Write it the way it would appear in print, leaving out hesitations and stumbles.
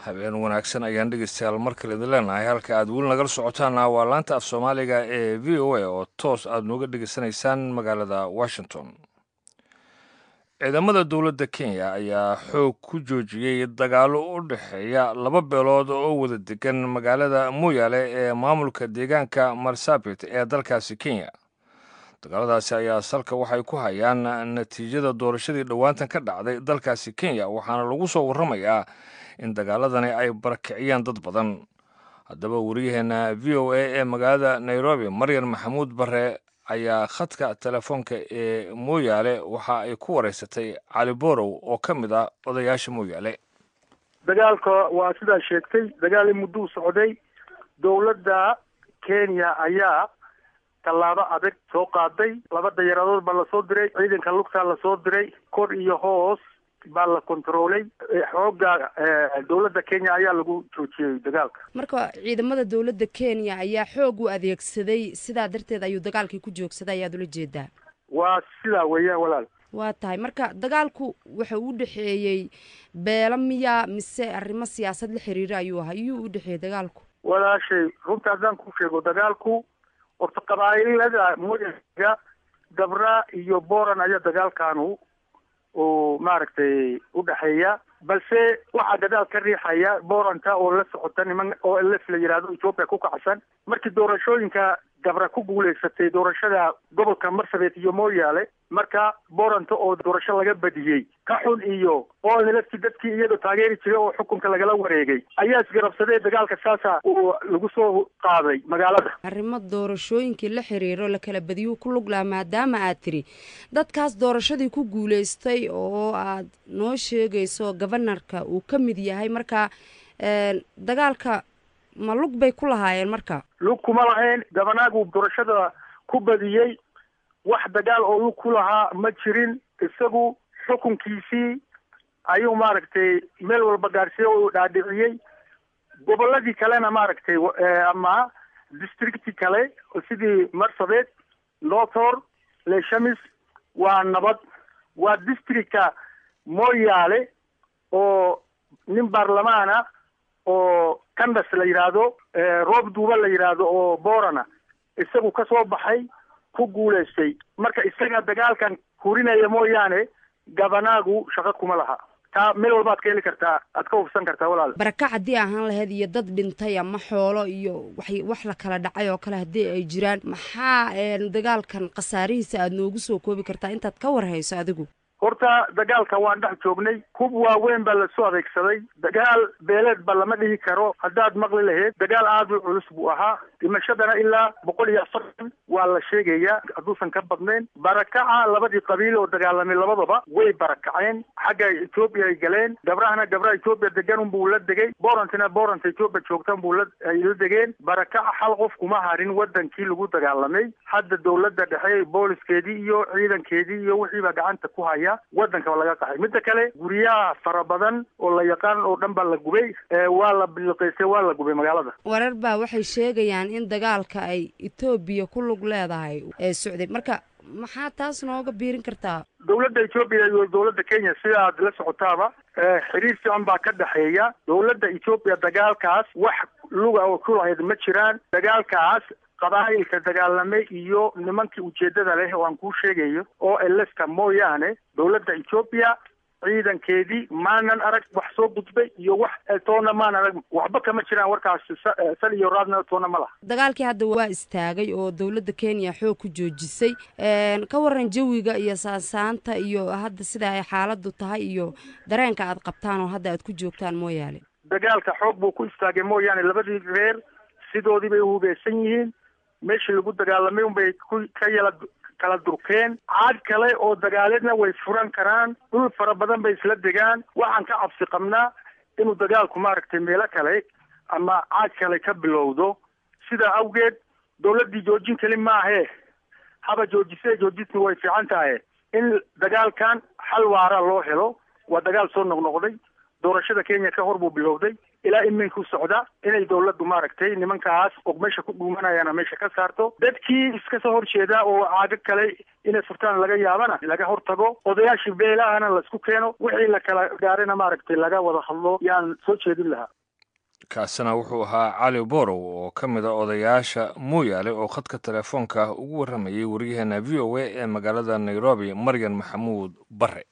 habeen wanaagsan ayaan dhegeystayaal markale idin leenahay halka aad weli nagala socotaana waa laanta af soomaaliga ee v o a oo toos aad nooga dhegeysanaysaan magaalada washington. ciidamada dowladda kenya ayaa xoog ku joojiyey dagaallo u dhexeeya laba beelood oo wada degan magaalada mooyaale ee maamulka deegaanka marsabit ee dalkaasi kenya. dagaaladaasi ayaa salka waxay ku hayaan natiijada doorashadii dhowaantan ka dhacday dalkaasi kenya, waxaana lagu soo warramayaa in dagaaladani ay barakiciyaan dad badan. haddaba wariyaheenna v o a ee magaalada nairobi maryan maxamuud bare ayaa khadka telefoonka ee mooyaale waxa ay ku wareysatay cali borow oo ka mid ah odayaasha mooyaale. dagaalka waa sidaa sheegtay, dagaal mudduu socday. dowladda kenya ayaa tallaabo adag soo qaaday. laba dayaradood baa lasoo diray, ciidanka lugtaa lasoo diray, kor iyo hoos baa la kontroolay. xoogga dowladda kenya ayaa lagu joojiyey dagaalka. marka ciidamada dowladda kenya ayaa xoog u adeegsaday, sidaa darteed ayuu dagaalkii ku joogsaday ayaad ula jeedaa? waa sidaa weeyaan walaal. waa tahay. marka dagaalku wuxuu u dhexeeyey beelo miya mise arrimo siyaasad la xiriira ayuu u dhexeeyey dagaalku? walaashay runta haddaan ku sheego, dagaalku horta qabaa'ilada mooyaga gabra iyo boran ayaa dagaalkaanu oo maaragtay u dhexeeya, balse waxaa gadaal ka riixaya boranta oo la socota niman oo elef la yidhaahdo Ethiopia ku kacsan. markii doorashooyinka gabra ku guuleysatay doorashada gobolka marsabit iyo mooyaale, marka boranta oo doorasho laga badiyey ka xun iyo oo elefti dadkii iyadoo taageeri jiray oo xukunka lagala wareegay ayaa isgarabsaday. dagaalka saasa uu lagu soo qaaday magaalada. arrimo doorashooyinkii la xiriiro la kala badiyuu ku lug lahaa, maadaama aad tiri dadkaas doorashadii ku guuleystay oo aad noo sheegayso gobanarka uu ka mid yahay, marka dagaalka ma lug bay ku lahaayeen? marka lug kuma lahayn. gabanaagu doorashada ku badiyey, wax dagaal oo lug ku lahaa ma jirin. isagu xukunkiisii ayuu maaragtay meel walba gaarsiiye oo dhaadhiciyey. goboladii kalena maaragtay ama districti kale sidii marsabit, lotor, leshamis waa nabad. waa districtka mooyaale oo nin baarlamaana oo kandas la yidhaahdo, roob duuba la yidhaahdo oo borana isagu ka soo baxay ku guuleystay. marka isaga dagaalkan hurinaya mooyaane gabanaagu shaqo kuma laha. taa meel walba ad ka heli kartaa, aad ka hubsan kartaa walaal. barakac haddii ahaan lahayd iyo dad dhintay ama xoolo iyo wax la kala dhacay oo kale haddii ay jiraan, maxaa dagaalkan khasaarihiisa aad noogu soo koobi kartaa intaad ka warhayso adigu? horta dagaalka waan dhex joognay, hub waaweyn baa lasoo adeegsaday. dagaal beeleed ba lama dhihi karo. haddaad maqli lahayd dagaal aada u culus buu ahaa. dhimashadana ilaa 140 waa la sheegayaa hadduusan ka badnayn. barakaca labadii qabiil oo dagaalamay labadaba way barakaceen. xagga Ethiopia ay galeen. gabrahana gabra Ethiopia degan buu la degay. borantana boranta Ethiopia joogtan buu la degeen. barakaca hal qof kuma harin wadankii lagu dagaalamay. hadda dowladda dhexe booliskeedii iyo ciidankeedii iyo wixiiba gacanta ku haya wadanka laga qaxay. midda kale guryaha fara badan oo la yaqaan oo dhan baa la gubay, waa la biliqaysay, waa la gubay magaalada. warar baa waxay sheegayaan in dagaalka ay Ethiopia ku lug leedahay ee socday. marka maxaa taas nooga biirin kartaa? dowladda Ethiopia iyo dowladda Kenya sidaad la socotaaba xiriir fiican baa ka dhaxeeya. dowladda Ethiopia dagaalkaas wax luga oo ku lahayd ma jiraan. dagaalkaas qabaa'ilka dagaalamay iyo nimankii ujeedada leh oo aan kuu sheegayo oo elefta mooyaane dowladda Ethiopia ciidankeedii maanan arag wax soo gudbay iyo wax toona maan arag. waxba kama jiraan warkaas. sal iyo raadna toona ma laha. dagaalkii hadda waa istaagay oo dowladda Kenya xoog ku joojisay. ka waran jawiga iyo saasaanta iyo hadda sida ay xaaladdu tahay iyo dareenka aad qabtaan oo hadda aad ku joogtaan mooyaale? dagaalka xoog buu ku istaagay mooyaane labadii reer sidoodii bay u hubeysan yihiin. meeshii lagu dagaalamay unbay kala durkeen. caad kale oo dagaaleedna way furan karaan. dhul fara badan bay isla degaan. waxaan ka cabsi qabnaa inuu dagaalku maaragtay meelo kale ama caad kale ka bilowdo. sidaa awgeed dowladdii joojin keli maahe haba joojisni way fiican tahay in dagaalkan xal waara loo helo. waa dagaal soo noqnoqday. doorashada Kenya ka hor buu bilowday ilaa iminku socda inay dawladdu maaragtay nimankaas oo meesha ku dhuumanayaan meesha ka saarto dadkii iska soo horjeeda oo caaga kale inay furtaan laga yaabana laga hortago odayaashii beelahana la isku keeno wixii la kala gaarina maaragtay laga wada hadlo yaan soo jeedin lahaa kaasina wuxuu ahaa Cali Borow oo ka mid ah odayaasha Mooyaale oo khadka telefoonka ugu waramayay wariyaheena VOA ee magaalada Nairobi Maryan Maxamuud Barre